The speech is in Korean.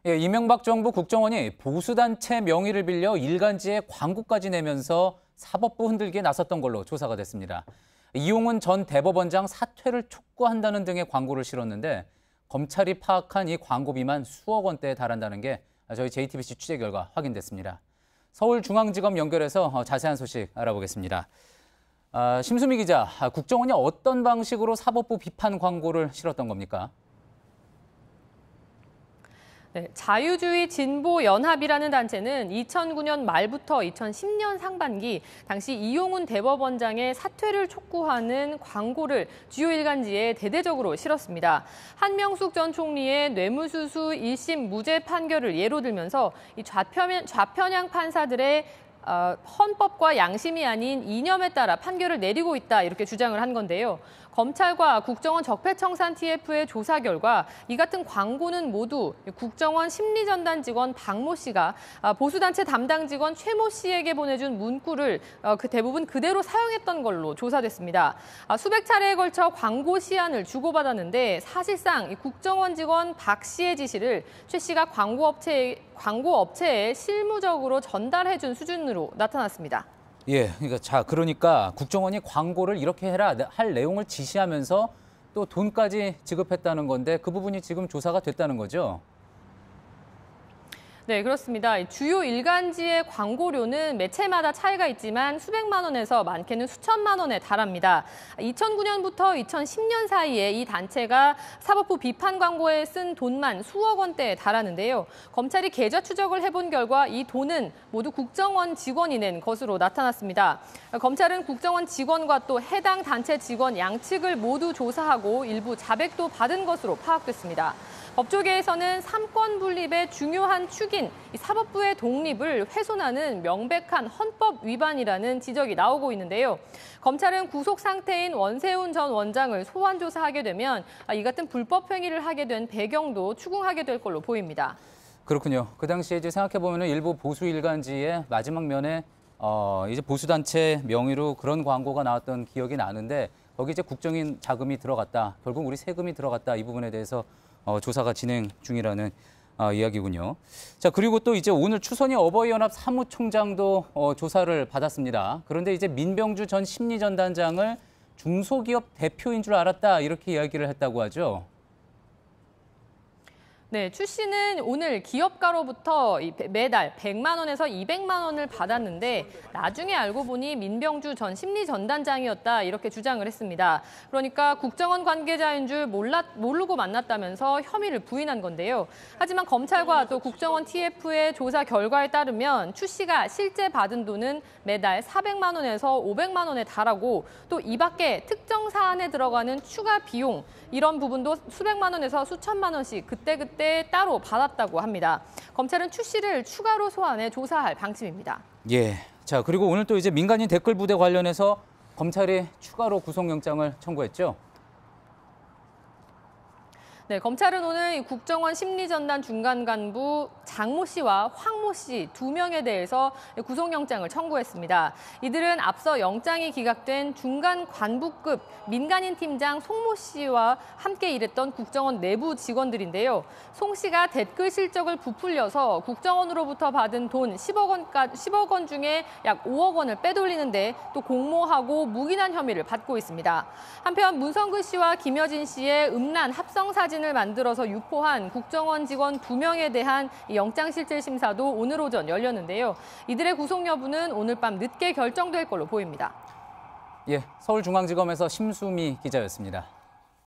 예, 이명박 정부 국정원이 보수단체 명의를 빌려 일간지에 광고까지 내면서 사법부 흔들기에 나섰던 걸로 조사가 됐습니다. 이용훈 전 대법원장 사퇴를 촉구한다는 등의 광고를 실었는데 검찰이 파악한 이 광고비만 수억 원대에 달한다는 게 저희 JTBC 취재 결과 확인됐습니다. 서울중앙지검 연결해서 자세한 소식 알아보겠습니다. 심수미 기자, 국정원이 어떤 방식으로 사법부 비판 광고를 실었던 겁니까? 네, 자유주의 진보연합이라는 단체는 2009년 말부터 2010년 상반기 당시 이용훈 대법원장의 사퇴를 촉구하는 광고를 주요 일간지에 대대적으로 실었습니다. 한명숙 전 총리의 뇌물수수 1심 무죄 판결을 예로 들면서 이 좌편향 판사들의 헌법과 양심이 아닌 이념에 따라 판결을 내리고 있다 이렇게 주장을 한 건데요. 검찰과 국정원 적폐청산 TF의 조사 결과 이 같은 광고는 모두 국정원 심리전단 직원 박모 씨가 보수단체 담당 직원 최모 씨에게 보내준 문구를 대부분 그대로 사용했던 걸로 조사됐습니다. 수백 차례에 걸쳐 광고 시안을 주고받았는데 사실상 국정원 직원 박 씨의 지시를 최 씨가 광고 업체에 실무적으로 전달해준 수준으로 나타났습니다. 예, 그러니까 국정원이 광고를 이렇게 해라 할 내용을 지시하면서 또 돈까지 지급했다는 건데 그 부분이 지금 조사가 됐다는 거죠? 네, 그렇습니다. 주요 일간지의 광고료는 매체마다 차이가 있지만 수백만 원에서 많게는 수천만 원에 달합니다. 2009년부터 2010년 사이에 이 단체가 사법부 비판 광고에 쓴 돈만 수억 원대에 달하는데요. 검찰이 계좌 추적을 해본 결과 이 돈은 모두 국정원 직원이 낸 것으로 나타났습니다. 검찰은 국정원 직원과 또 해당 단체 직원 양측을 모두 조사하고 일부 자백도 받은 것으로 파악됐습니다. 법조계에서는 삼권 분립의 중요한 축인 이 사법부의 독립을 훼손하는 명백한 헌법 위반이라는 지적이 나오고 있는데요. 검찰은 구속 상태인 원세훈 전 원장을 소환 조사하게 되면 이 같은 불법 행위를 하게 된 배경도 추궁하게 될 걸로 보입니다. 그렇군요. 그 당시에 이제 생각해보면 일부 보수 일간지의 마지막 면에 이제 보수단체 명의로 그런 광고가 나왔던 기억이 나는데 거기 이제 국정인 자금이 들어갔다. 결국 우리 세금이 들어갔다. 이 부분에 대해서 조사가 진행 중이라는 이야기군요. 자, 그리고 또 이제 오늘 추선희 어버이연합 사무총장도 조사를 받았습니다. 그런데 이제 민병주 전 심리전단장을 중소기업 대표인 줄 알았다 이렇게 이야기를 했다고 하죠. 네, 추 씨는 오늘 기업가로부터 매달 100만 원에서 200만 원을 받았는데 나중에 알고 보니 민병주 전 심리전단장이었다 이렇게 주장을 했습니다. 그러니까 국정원 관계자인 줄 모르고 만났다면서 혐의를 부인한 건데요. 하지만 검찰과 또 국정원 TF의 조사 결과에 따르면 추 씨가 실제 받은 돈은 매달 400만 원에서 500만 원에 달하고 또 이 밖에 특정 사안에 들어가는 추가 비용 이런 부분도 수백만 원에서 수천만 원씩 그때 따로 받았다고 합니다. 검찰은 추 씨를 추가로 소환해 조사할 방침입니다. 예. 자, 그리고 오늘 또 이제 민간인 댓글 부대 관련해서 검찰이 추가로 구속영장을 청구했죠. 네, 검찰은 오늘 국정원 심리전단 중간 간부 장모 씨와 황모 씨 두 명에 대해서 구속영장을 청구했습니다. 이들은 앞서 영장이 기각된 중간 관부급 민간인 팀장 송모 씨와 함께 일했던 국정원 내부 직원들인데요. 송 씨가 댓글 실적을 부풀려서 국정원으로부터 받은 돈 10억 원 중에 약 5억 원을 빼돌리는데 또 공모하고 묵인한 혐의를 받고 있습니다. 한편 문성근 씨와 김여진 씨의 음란 합성 사진을 만들어서 유포한 국정원 직원 2명에 대한 영장실질심사도 오늘 오전 열렸는데요. 이들의 구속 여부는 오늘 밤 늦게 결정될 걸로 보입니다. 예, 서울중앙지검에서 심수미 기자였습니다.